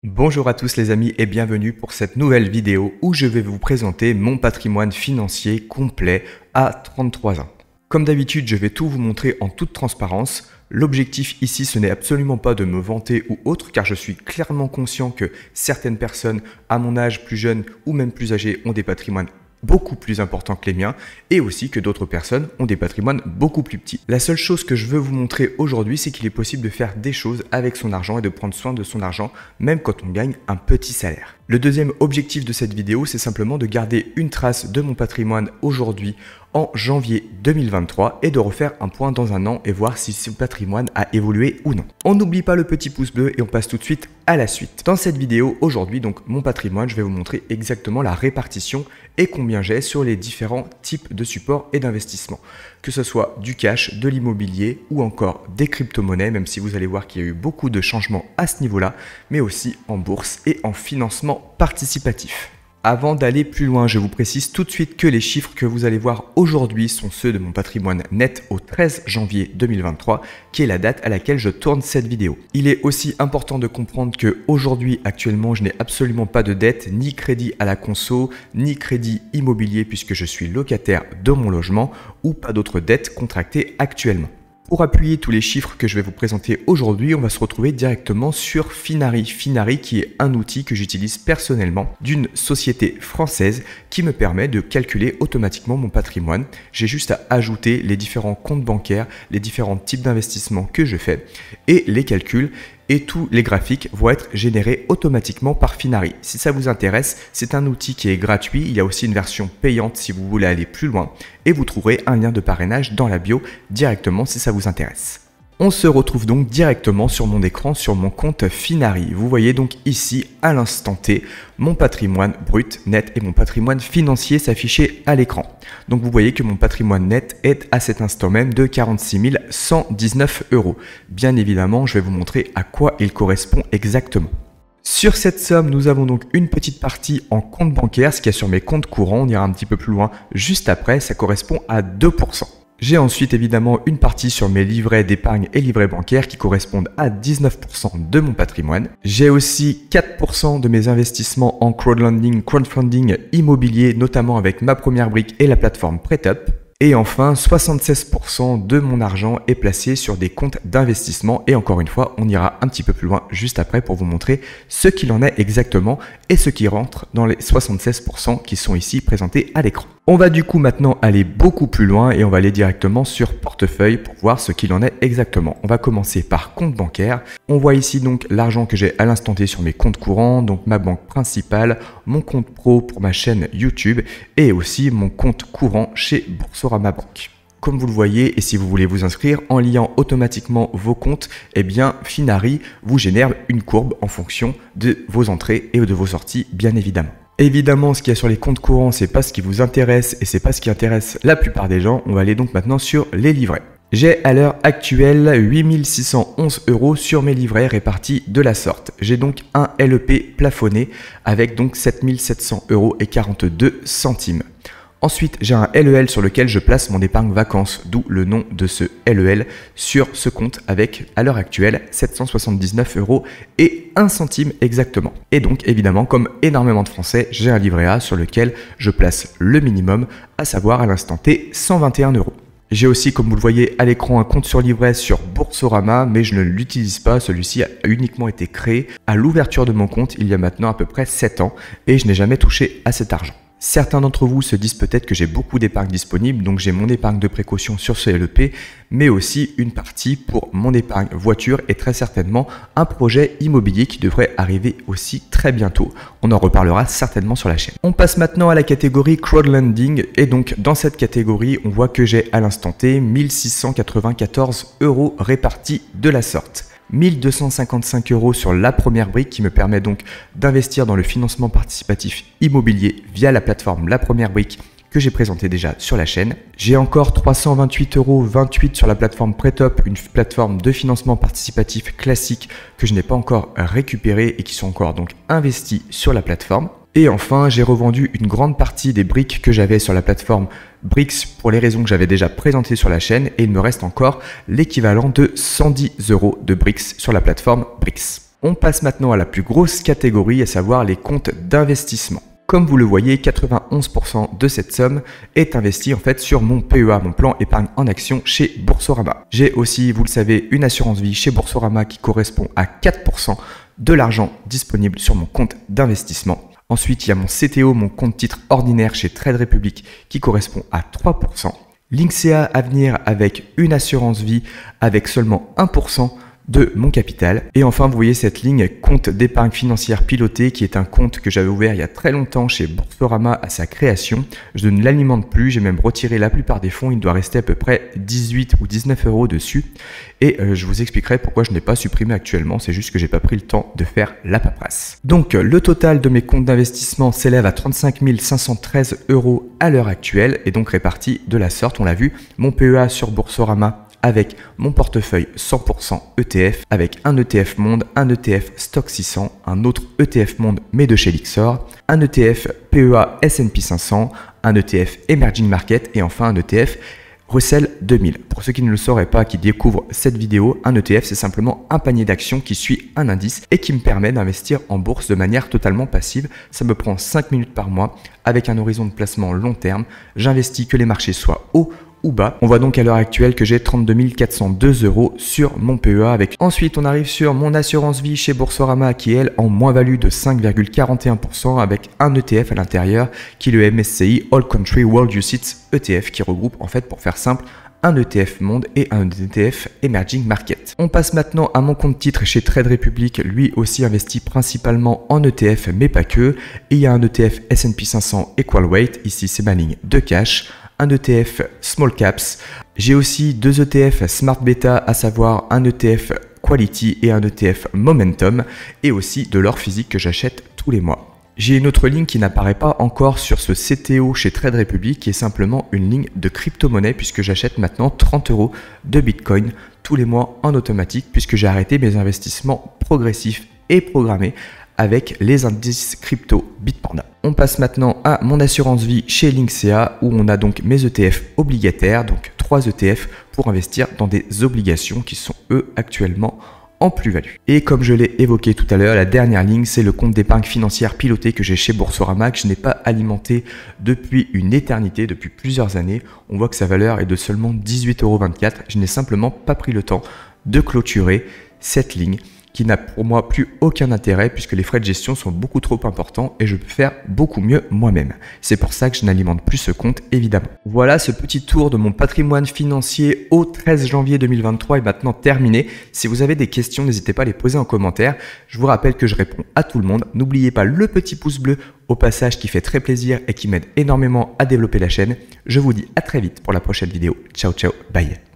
Bonjour à tous les amis et bienvenue pour cette nouvelle vidéo où je vais vous présenter mon patrimoine financier complet à 33 ans. Comme d'habitude, je vais tout vous montrer en toute transparence. L'objectif ici, ce n'est absolument pas de me vanter ou autre, car je suis clairement conscient que certaines personnes à mon âge, plus jeunes ou même plus âgées, ont des patrimoines beaucoup plus importants que les miens et aussi que d'autres personnes ont des patrimoines beaucoup plus petits. La seule chose que je veux vous montrer aujourd'hui, c'est qu'il est possible de faire des choses avec son argent et de prendre soin de son argent même quand on gagne un petit salaire. Le deuxième objectif de cette vidéo, c'est simplement de garder une trace de mon patrimoine aujourd'hui en janvier 2023 et de refaire un point dans un an et voir si ce patrimoine a évolué ou non. On n'oublie pas le petit pouce bleu et on passe tout de suite à la suite. Dans cette vidéo aujourd'hui, donc mon patrimoine, je vais vous montrer exactement la répartition et combien j'ai sur les différents types de supports et d'investissements. Que ce soit du cash, de l'immobilier ou encore des crypto-monnaies, même si vous allez voir qu'il y a eu beaucoup de changements à ce niveau-là, mais aussi en bourse et en financement participatif. Avant d'aller plus loin, je vous précise tout de suite que les chiffres que vous allez voir aujourd'hui sont ceux de mon patrimoine net au 13 janvier 2023, qui est la date à laquelle je tourne cette vidéo. Il est aussi important de comprendre que aujourd'hui, actuellement, je n'ai absolument pas de dette, ni crédit à la conso, ni crédit immobilier puisque je suis locataire de mon logement ou pas d'autres dettes contractées actuellement. Pour appuyer tous les chiffres que je vais vous présenter aujourd'hui, on va se retrouver directement sur Finari. Finari qui est un outil que j'utilise personnellement d'une société française qui me permet de calculer automatiquement mon patrimoine. J'ai juste à ajouter les différents comptes bancaires, les différents types d'investissements que je fais et les calculs. Et tous les graphiques vont être générés automatiquement par Finari. Si ça vous intéresse, c'est un outil qui est gratuit. Il y a aussi une version payante si vous voulez aller plus loin. Et vous trouverez un lien de parrainage dans la bio directement si ça vous intéresse. On se retrouve donc directement sur mon écran, sur mon compte Finari. Vous voyez donc ici, à l'instant T, mon patrimoine brut, net et mon patrimoine financier s'afficher à l'écran. Donc vous voyez que mon patrimoine net est à cet instant même de 46 119 €. Bien évidemment, je vais vous montrer à quoi il correspond exactement. Sur cette somme, nous avons donc une petite partie en compte bancaire, ce qu'il y a sur mes comptes courants. On ira un petit peu plus loin juste après, ça correspond à 2%. J'ai ensuite évidemment une partie sur mes livrets d'épargne et livrets bancaires qui correspondent à 19% de mon patrimoine. J'ai aussi 4% de mes investissements en crowdfunding immobilier, notamment avec ma première brique et la plateforme PrêtUp. Et enfin, 76% de mon argent est placé sur des comptes d'investissement. Et encore une fois, on ira un petit peu plus loin juste après pour vous montrer ce qu'il en est exactement et ce qui rentre dans les 76% qui sont ici présentés à l'écran. On va du coup maintenant aller beaucoup plus loin et on va aller directement sur portefeuille pour voir ce qu'il en est exactement. On va commencer par compte bancaire. On voit ici donc l'argent que j'ai à l'instant T sur mes comptes courants, donc ma banque principale, mon compte pro pour ma chaîne YouTube et aussi mon compte courant chez Boursorama Banque. Comme vous le voyez, et si vous voulez vous inscrire, en liant automatiquement vos comptes, eh bien Finari vous génère une courbe en fonction de vos entrées et de vos sorties, bien évidemment. Évidemment, ce qu'il y a sur les comptes courants, c'est pas ce qui vous intéresse et c'est pas ce qui intéresse la plupart des gens. On va aller donc maintenant sur les livrets. J'ai à l'heure actuelle 8 611 € sur mes livrets répartis de la sorte. J'ai donc un LEP plafonné avec donc 7 700 € et 42 centimes. Ensuite, j'ai un LEL sur lequel je place mon épargne vacances, d'où le nom de ce LEL sur ce compte avec, à l'heure actuelle, 779 € et 1 centime exactement. Et donc, évidemment, comme énormément de Français, j'ai un livret A sur lequel je place le minimum, à savoir à l'instant T, 121 €. J'ai aussi, comme vous le voyez à l'écran, un compte sur livret sur Boursorama, mais je ne l'utilise pas. Celui-ci a uniquement été créé à l'ouverture de mon compte il y a maintenant à peu près 7 ans et je n'ai jamais touché à cet argent. Certains d'entre vous se disent peut-être que j'ai beaucoup d'épargne disponible, donc j'ai mon épargne de précaution sur ce LEP, mais aussi une partie pour mon épargne voiture et très certainement un projet immobilier qui devrait arriver aussi très bientôt. On en reparlera certainement sur la chaîne. On passe maintenant à la catégorie crowdlending et donc dans cette catégorie, on voit que j'ai à l'instant T 1694 € répartis de la sorte. 1255 € sur la première brique qui me permet donc d'investir dans le financement participatif immobilier via la plateforme La Première Brique que j'ai présenté déjà sur la chaîne. J'ai encore 328,28 € sur la plateforme PrêtUp, une plateforme de financement participatif classique que je n'ai pas encore récupérée et qui sont encore donc investis sur la plateforme. Et enfin, j'ai revendu une grande partie des briques que j'avais sur la plateforme Brix pour les raisons que j'avais déjà présentées sur la chaîne et il me reste encore l'équivalent de 110 € de Brix sur la plateforme Brix. On passe maintenant à la plus grosse catégorie, à savoir les comptes d'investissement. Comme vous le voyez, 91% de cette somme est investie en fait sur mon PEA, mon plan épargne en action chez Boursorama. J'ai aussi, vous le savez, une assurance vie chez Boursorama qui correspond à 4% de l'argent disponible sur mon compte d'investissement. Ensuite, il y a mon CTO, mon compte titre ordinaire chez Trade Republic qui correspond à 3%. Linksea Avenir avec une assurance vie avec seulement 1% de mon capital. Et enfin, vous voyez cette ligne compte d'épargne financière pilotée qui est un compte que j'avais ouvert il y a très longtemps chez Boursorama à sa création. Je ne l'alimente plus, j'ai même retiré la plupart des fonds. Il doit rester à peu près 18 ou 19 euros dessus. Et je vous expliquerai pourquoi je n'ai pas supprimé actuellement. C'est juste que j'ai pas pris le temps de faire la paperasse. Donc, le total de mes comptes d'investissement s'élève à 35 513 euros à l'heure actuelle et donc réparti de la sorte. On l'a vu, mon PEA sur Boursorama avec mon portefeuille 100% ETF, avec un ETF Monde, un ETF Stock 600, un autre ETF Monde mais de chez Lyxor, un ETF PEA S&P 500, un ETF Emerging Market et enfin un ETF Russell 2000. Pour ceux qui ne le sauraient pas, qui découvrent cette vidéo, un ETF c'est simplement un panier d'actions qui suit un indice et qui me permet d'investir en bourse de manière totalement passive. Ça me prend 5 minutes par mois avec un horizon de placement long terme. J'investis que les marchés soient hauts ou bas. On voit donc à l'heure actuelle que j'ai 32 402 euros sur mon PEA. Ensuite, on arrive sur mon assurance vie chez Boursorama qui est elle en moins-value de 5,41% avec un ETF à l'intérieur qui est le MSCI All Country World UCITS ETF qui regroupe en fait, pour faire simple, un ETF Monde et un ETF Emerging Market. On passe maintenant à mon compte titre chez Trade Republic, lui aussi investi principalement en ETF mais pas que. Et il y a un ETF S&P 500 Equal Weight, ici c'est ma ligne de cash, un ETF Small Caps. J'ai aussi deux ETF Smart Beta, à savoir un ETF Quality et un ETF Momentum et aussi de l'or physique que j'achète tous les mois. J'ai une autre ligne qui n'apparaît pas encore sur ce CTO chez Trade Republic qui est simplement une ligne de crypto-monnaie puisque j'achète maintenant 30 euros de Bitcoin tous les mois en automatique puisque j'ai arrêté mes investissements progressifs et programmés avec les indices crypto Bitpanda. On passe maintenant à mon assurance vie chez Linksea où on a donc mes ETF obligataires, donc 3 ETF pour investir dans des obligations qui sont eux actuellement en plus-value. Et comme je l'ai évoqué tout à l'heure, la dernière ligne, c'est le compte d'épargne financière piloté que j'ai chez Boursorama, que je n'ai pas alimenté depuis une éternité, depuis plusieurs années. On voit que sa valeur est de seulement 18,24 euros. Je n'ai simplement pas pris le temps de clôturer cette ligne qui n'a pour moi plus aucun intérêt puisque les frais de gestion sont beaucoup trop importants et je peux faire beaucoup mieux moi-même. C'est pour ça que je n'alimente plus ce compte évidemment. Voilà, ce petit tour de mon patrimoine financier au 13 janvier 2023 est maintenant terminé. Si vous avez des questions, n'hésitez pas à les poser en commentaire. Je vous rappelle que je réponds à tout le monde. N'oubliez pas le petit pouce bleu au passage qui fait très plaisir et qui m'aide énormément à développer la chaîne. Je vous dis à très vite pour la prochaine vidéo. Ciao ciao, bye.